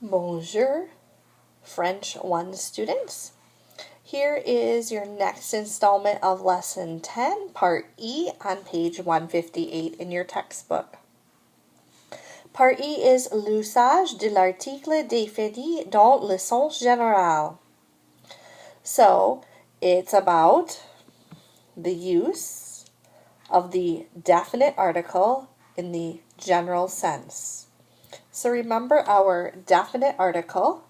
Bonjour, French 1 students. Here is your next installment of Lesson 10, Part E, on page 158 in your textbook. Part E is l'usage de l'article défini dans le sens général. So, it's about the use of the definite article in the general sense. So remember our definite article.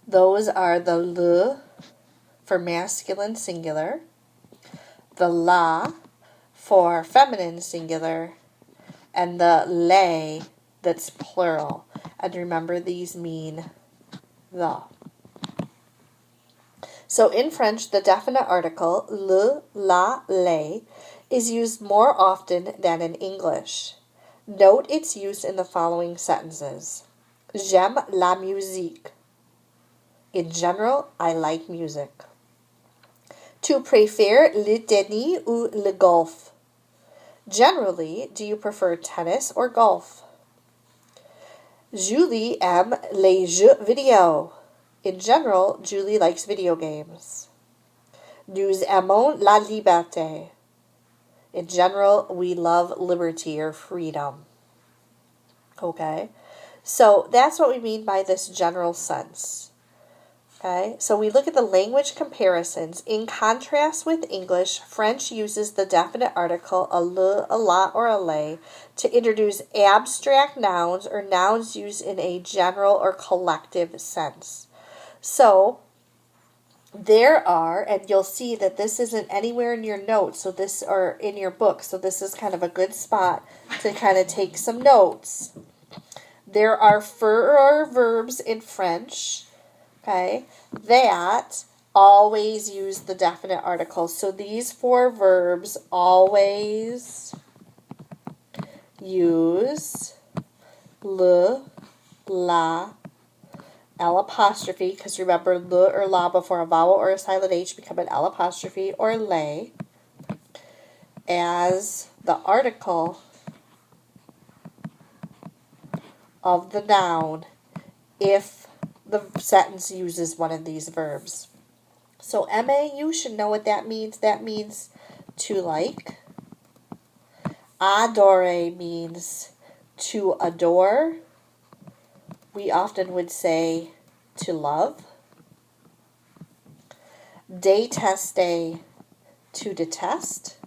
Those are the le for masculine singular, the la for feminine singular, and the les that's plural. And remember, these mean the. So in French, the definite article, le, la, les, is used more often than in English. Note its use in the following sentences. J'aime la musique. In general, I like music. Tu préfères le tennis ou le golf? Generally, do you prefer tennis or golf? Julie aime les jeux vidéo. In general, Julie likes video games. Nous aimons la liberté. In general, we love liberty or freedom. Okay? So that's what we mean by this general sense. Okay? So we look at the language comparisons. In contrast with English, French uses the definite article a le, a la, or a les to introduce abstract nouns or nouns used in a general or collective sense. So there are, and you'll see that this isn't anywhere in your notes, or in your book, so this is kind of a good spot to kind of take some notes. There are four verbs in French, okay, that always use the definite article. So these four verbs always use le, la, L apostrophe, because remember, le or la before a vowel or a silent H become an L apostrophe, or les, as the article of the noun if the sentence uses one of these verbs. So aimer, you should know what that means. That means to like. Adorer means to adore. We often would say to love. Détester, to detest.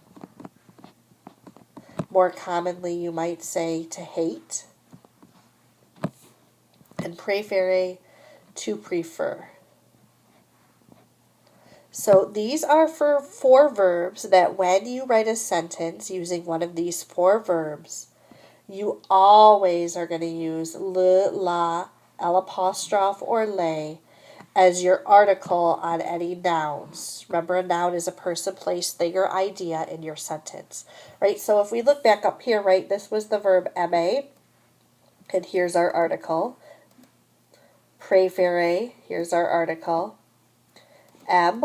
More commonly, you might say to hate. And préférer, to prefer. So these are for four verbs that when you write a sentence using one of these four verbs, you always are going to use le, la, L apostrophe, or les as your article on any nouns. Remember, a noun is a person, place, thing, or idea in your sentence. Right? So if we look back up here, right, this was the verb aimer, and here's our article. Préférer, here's our article. Aime,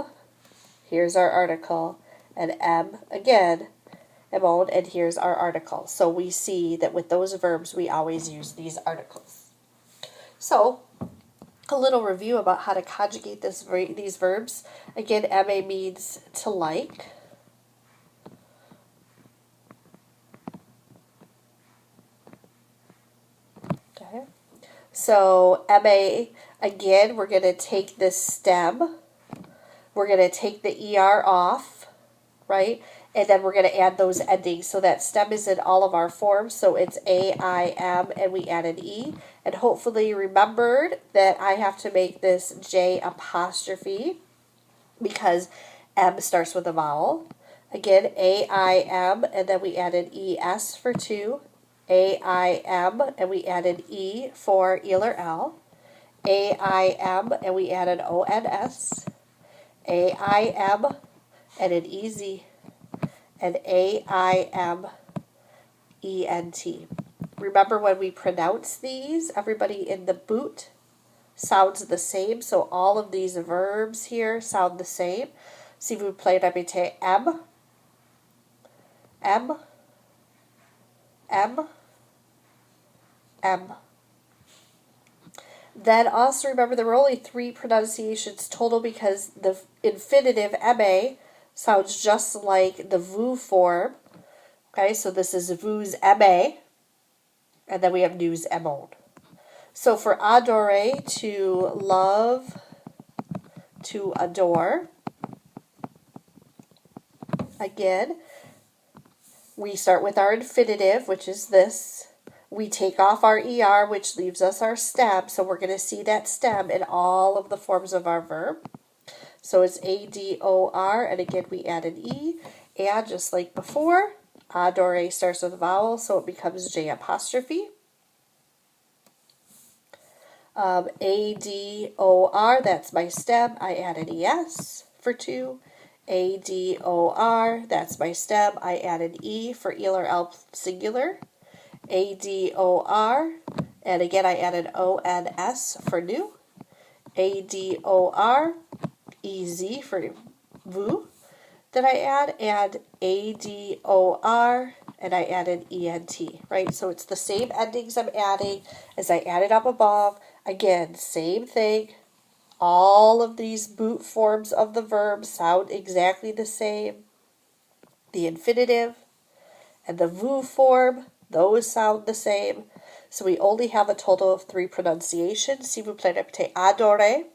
here's our article. And aime, again, aimons, and here's our article. So we see that with those verbs, we always use these articles. So, a little review about how to conjugate these verbs. Again, aimer means to like. Okay. So, aimer, again, we're going to take this stem. We're going to take the ER off, right? And then we're going to add those endings. So that stem is in all of our forms. So it's A, I, M, and we add an E. And hopefully you remembered that I have to make this J apostrophe because M starts with a vowel. Again, A, I, M, and then we add an ES for two. A, I, M, and we add an E for il or L. A, I, M, and we add an ONS. A, I, M, and an EZ. And AIMENT. Remember when we pronounce these, everybody in the boot sounds the same. So all of these verbs here sound the same. Si vous plaît, répétez M, M, M, M. Then also remember there were only 3 pronunciations total because the infinitive ma sounds just like the vous form. Okay, so this is vous aimez, and then we have nous aimons. So for adorer, to love, to adore, again, we start with our infinitive, which is this. We take off our ER, which leaves us our stem. So we're going to see that stem in all of the forms of our verb. So it's ADOR, and again, we add an E. And just like before, adore starts with a vowel, so it becomes J apostrophe. ADOR, that's my stem. I add an ES for to. ADOR, that's my stem. I add an E for il or L singular. ADOR, and again I add an ONS for new. ADOR, EZ for vous that I add, and ADOR, and I add an ENT, right? So it's the same endings I'm adding as I added up above. Again, same thing. All of these boot forms of the verb sound exactly the same. The infinitive and the vous form, those sound the same. So we only have a total of 3 pronunciations. Si vous plaît, répétez adorer,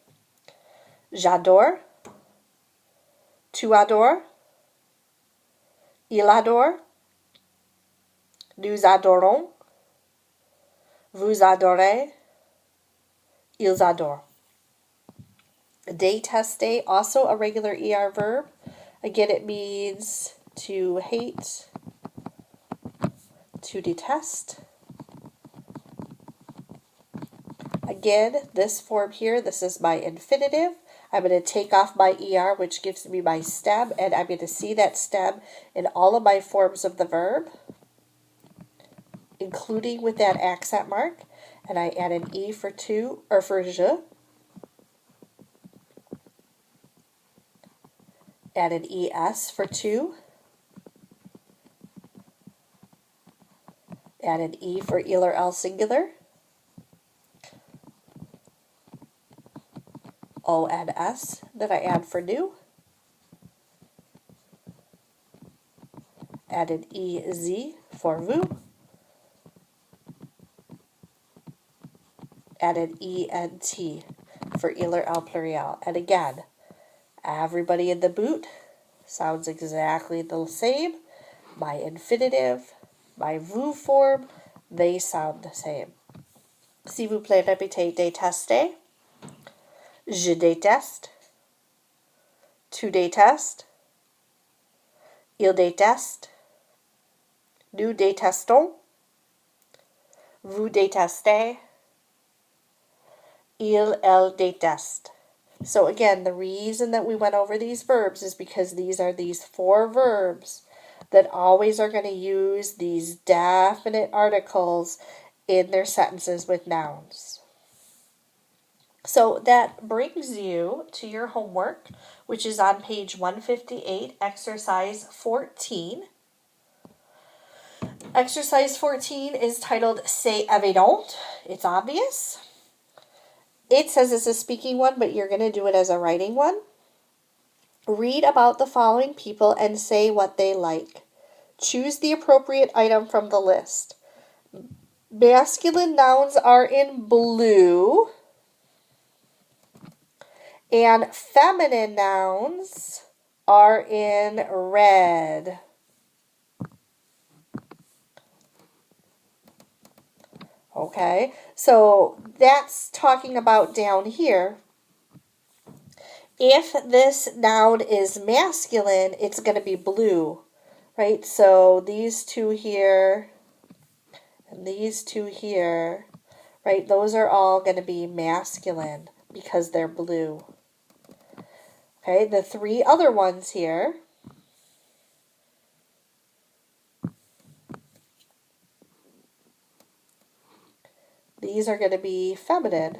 j'adore, tu adores, il adore, nous adorons, vous adorez, ils adorent. Détester, also a regular ER verb. Again, it means to hate, to detest. Again, this form here, this is my infinitive. I'm going to take off my ER, which gives me my stem, and I'm going to see that stem in all of my forms of the verb, including with that accent mark. And I add an E for tu, or for je. Add an ES for tu. Add an E for il or L singular. ONS that I add for new. Add an EZ for vous. Add an ENT for il or L pluriel. And again, everybody in the boot sounds exactly the same. My infinitive, my vous form, they sound the same. Si vous plaît, répétez détester. Je déteste. Tu détestes. Il déteste. Nous détestons. Vous détestez. Elle déteste. So again, the reason that we went over these verbs is because these are these 4 verbs that always are going to use these definite articles in their sentences with nouns. So that brings you to your homework, which is on page 158, exercise 14. Exercise 14 is titled C'est évident. It's obvious. It says it's a speaking one, but you're going to do it as a writing one. Read about the following people and say what they like. Choose the appropriate item from the list. Masculine nouns are in blue, and feminine nouns are in red. Okay, so that's talking about down here. If this noun is masculine, it's going to be blue, right? So these 2 here and these 2 here, right? Those are all going to be masculine because they're blue. Okay, the 3 other ones here, these are going to be feminine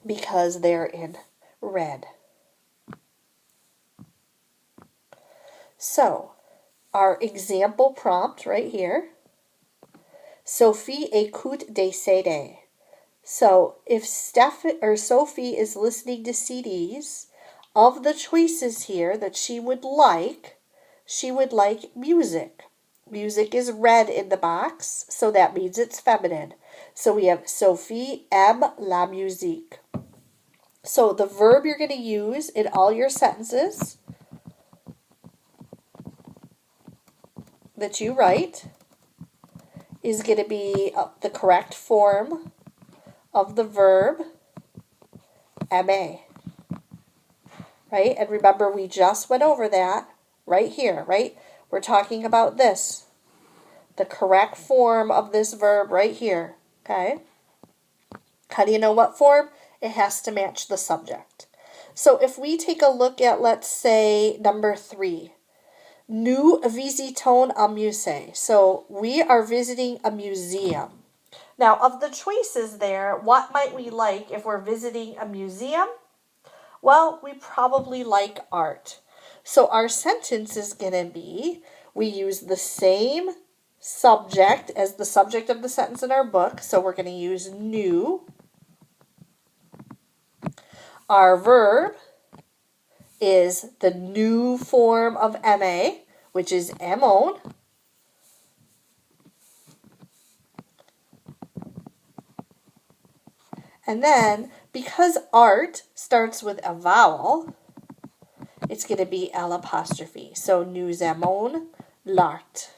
because they're in red. So, our example prompt right here. Sophie écoute des CD. So, if Sophie is listening to CDs, of the choices here that she would like music. Music is red in the box, so that means it's feminine. So we have Sophie aime la musique. So the verb you're going to use in all your sentences that you write is going to be the correct form of the verb aimer. Right? And remember, we just went over that right here, right? We're talking about this. The correct form of this verb right here. Okay? How do you know what form? It has to match the subject. So if we take a look at, let's say, number 3. Nous visitons un musée. So we are visiting a museum. Now, of the choices there, what might we like if we're visiting a museum? Well, we probably like art. So our sentence is going to be, we use the same subject as the subject of the sentence in our book. So we're going to use nous. Our verb is the nous form of aimer, which is aimons. And then, because art starts with a vowel, it's going to be L'. So, nous aimons l'art.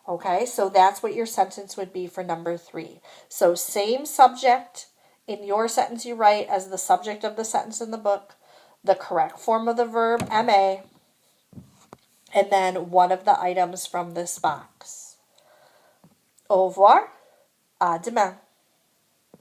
Okay, so that's what your sentence would be for number 3. So, same subject in your sentence you write as the subject of the sentence in the book, the correct form of the verb, aimer, and then one of the items from this box. Au revoir, à demain.